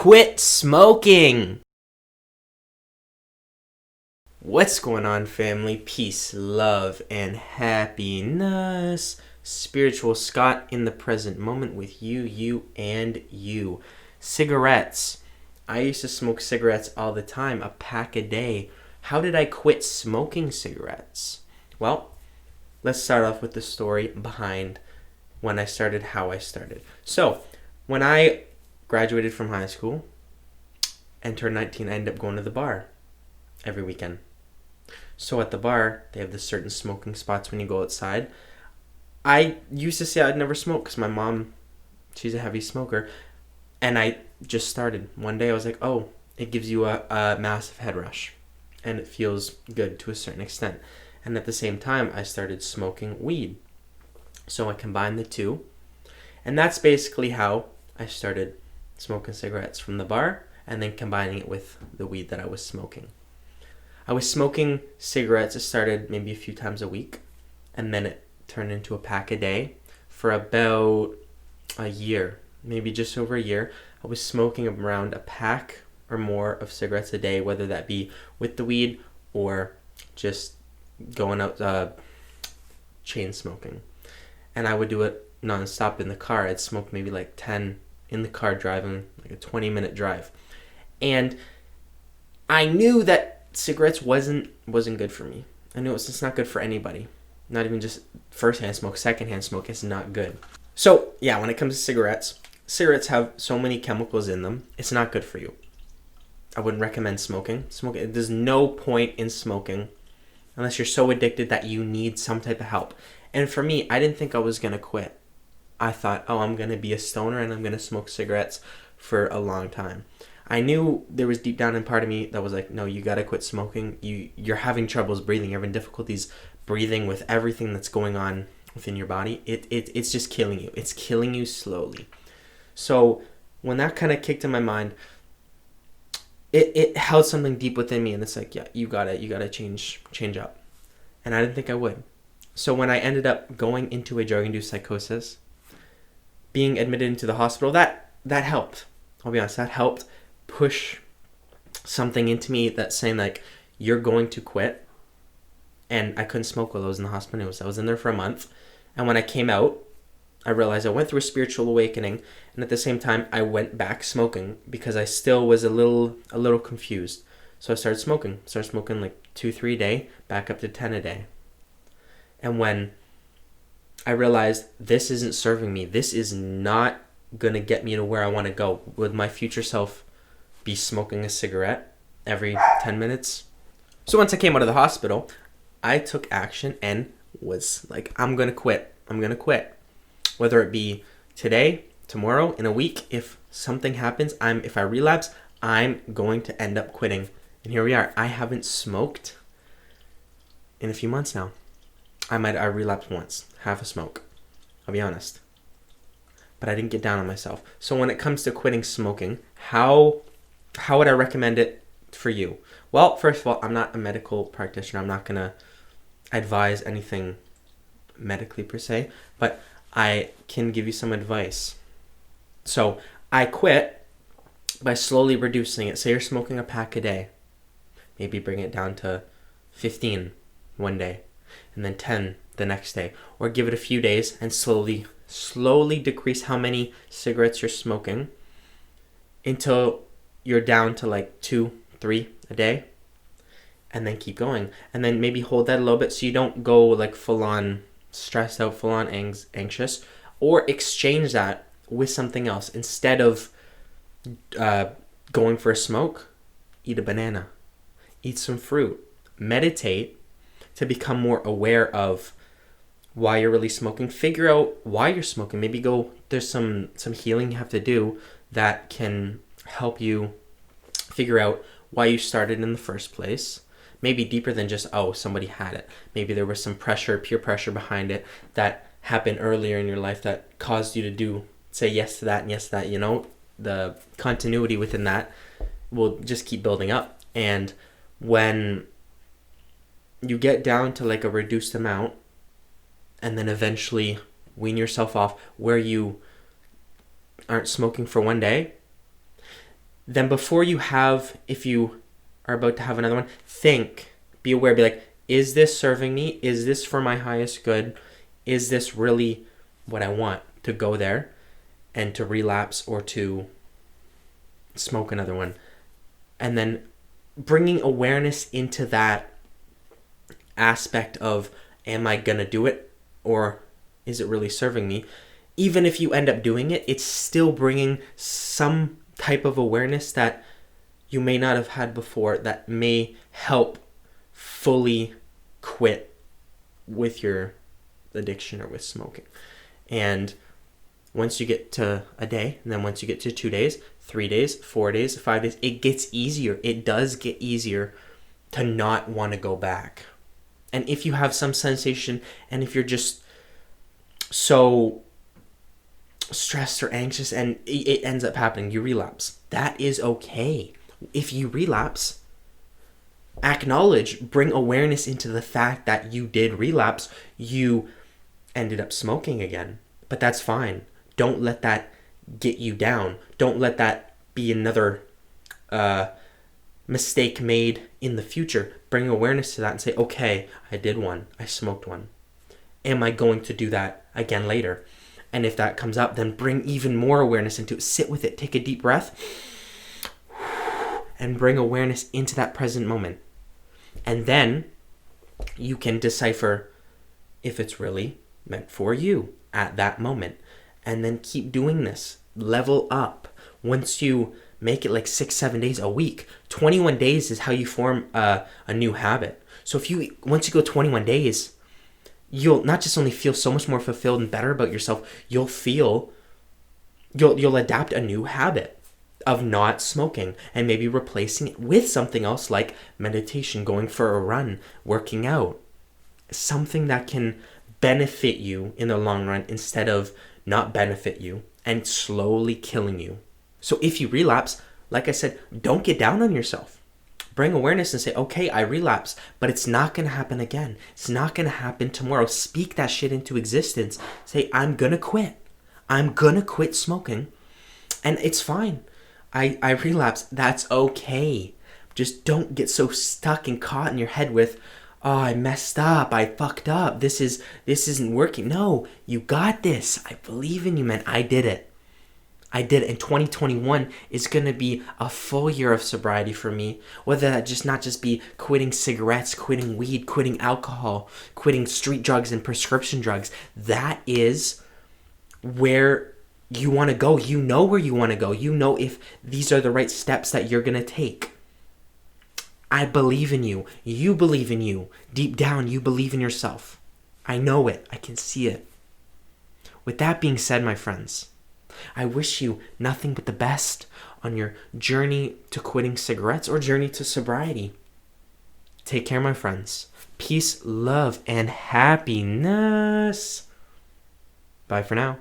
Quit smoking! What's going on, family? Peace, love, and happiness. Spiritual Scott in the present moment with you, and you. Cigarettes. I used to smoke cigarettes all the time, a pack a day. How did I quit smoking cigarettes? Well, let's start off with the story behind when I started, how I started. So, when I graduated from high school and turned 19, I ended up going to the bar every weekend. So at the bar, they have this certain smoking spots when you go outside. I used to say I'd never smoke because my mom, she's a heavy smoker. And I just started. One day I was like, oh, it gives you a massive head rush. And it feels good to a certain extent. And at the same time, I started smoking weed. So I combined the two. And that's basically how I started smoking cigarettes, from the bar and then combining it with the weed that I was smoking. I was smoking cigarettes. It started maybe a few times a week, and then it turned into a pack a day for about a year, maybe just over a year. I was smoking around a pack or more of cigarettes a day, whether that be with the weed or just going out chain smoking. And I would do it nonstop in the car. I'd smoke maybe like 10 in the car driving, like a 20-minute drive. And I knew that cigarettes wasn't good for me. I knew it's not good for anybody. Not even just first-hand smoke, second-hand smoke. It's not good. So, yeah, when it comes to cigarettes have so many chemicals in them. It's not good for you. I wouldn't recommend smoking. There's no point in smoking unless you're so addicted that you need some type of help. And for me, I didn't think I was going to quit. I thought, I'm going to be a stoner and I'm going to smoke cigarettes for a long time. I knew there was deep down in part of me that was like, no, you got to quit smoking. You're having troubles breathing. You're having difficulties breathing with everything that's going on within your body. It's just killing you. It's killing you slowly. So when that kind of kicked in my mind, it held something deep within me. And it's like, yeah, you got to change up. And I didn't think I would. So when I ended up going into a drug-induced psychosis, being admitted into the hospital, that helped. I'll be honest, that helped push something into me that's saying like, you're going to quit. And I couldn't smoke while I was in the hospital. I was in there for a month. And when I came out, I realized I went through a spiritual awakening. And at the same time, I went back smoking because I still was a little confused. So I started smoking. Like 2-3 a day, back up to 10 a day. And when I realized this isn't serving me, this is not going to get me to where I want to go. Would my future self be smoking a cigarette every 10 minutes? So once I came out of the hospital, I took action and was like, I'm going to quit. Whether it be today, tomorrow, in a week, if something happens, if I relapse, I'm going to end up quitting. And here we are. I haven't smoked in a few months now. I relapsed once, half a smoke. I'll be honest. But I didn't get down on myself. So when it comes to quitting smoking, how would I recommend it for you? Well, first of all, I'm not a medical practitioner. I'm not going to advise anything medically per se, but I can give you some advice. So I quit by slowly reducing it. Say you're smoking a pack a day. Maybe bring it down to 15 one day, and then 10 the next day. Or give it a few days and slowly decrease how many cigarettes you're smoking until you're down to like 2-3 a day. And then keep going. And then maybe hold that a little bit so you don't go like full on stressed out, full on anxious. Or exchange that with something else. Instead of going for a smoke, eat a banana. Eat some fruit. Meditate to become more aware of why you're really smoking. Figure out why you're smoking. Maybe there's some healing you have to do that can help you figure out why you started in the first place. Maybe deeper than just, somebody had it. Maybe there was some pressure, peer pressure behind it that happened earlier in your life that caused you to say yes to that and yes to that. The continuity within that will just keep building up. And when you get down to like a reduced amount and then eventually wean yourself off where you aren't smoking for one day, then before you have, if you are about to have another one, think, be aware, be like, is this serving me? Is this for my highest good? Is this really what I want, to go there and to relapse or to smoke another one? And then bringing awareness into that aspect of, am I gonna do it, or is it really serving me? Even if you end up doing it, it's still bringing some type of awareness that you may not have had before, that may help fully quit with your addiction or with smoking. And once you get to a day, and then once you get to 2 days, 3 days, 4 days, 5 days, it gets easier. It does get easier to not want to go back. And if you have some sensation, and if you're just so stressed or anxious and it ends up happening, you relapse, that is okay. If you relapse, acknowledge, bring awareness into the fact that you did relapse, you ended up smoking again, but that's fine. Don't let that get you down. Don't let that be another mistake made in the future. Bring awareness to that and say, okay, I did one. I smoked one. Am I going to do that again later? And if that comes up, then bring even more awareness into it. Sit with it. Take a deep breath and bring awareness into that present moment. And then you can decipher if it's really meant for you at that moment. And then keep doing this. Level up. Once you make it like 6-7 days a week, 21 days is how you form a new habit. So once you go 21 days, you'll not just only feel so much more fulfilled and better about yourself, you'll adapt a new habit of not smoking and maybe replacing it with something else like meditation, going for a run, working out. Something that can benefit you in the long run instead of not benefit you and slowly killing you. So if you relapse, like I said, don't get down on yourself. Bring awareness and say, okay, I relapsed, but it's not going to happen again. It's not going to happen tomorrow. Speak that shit into existence. Say, I'm going to quit. I'm going to quit smoking. And it's fine. I relapsed. That's okay. Just don't get so stuck and caught in your head with, oh, I messed up. I fucked up. This isn't working. No, you got this. I believe in you, man. I did it. And 2021 is going to be a full year of sobriety for me. Whether that not just be quitting cigarettes, quitting weed, quitting alcohol, quitting street drugs and prescription drugs. That is where you want to go. You know where you want to go. You know if these are the right steps that you're going to take. I believe in you. You believe in you. Deep down, you believe in yourself. I know it. I can see it. With that being said, my friends, I wish you nothing but the best on your journey to quitting cigarettes or journey to sobriety. Take care, my friends. Peace, love, and happiness. Bye for now.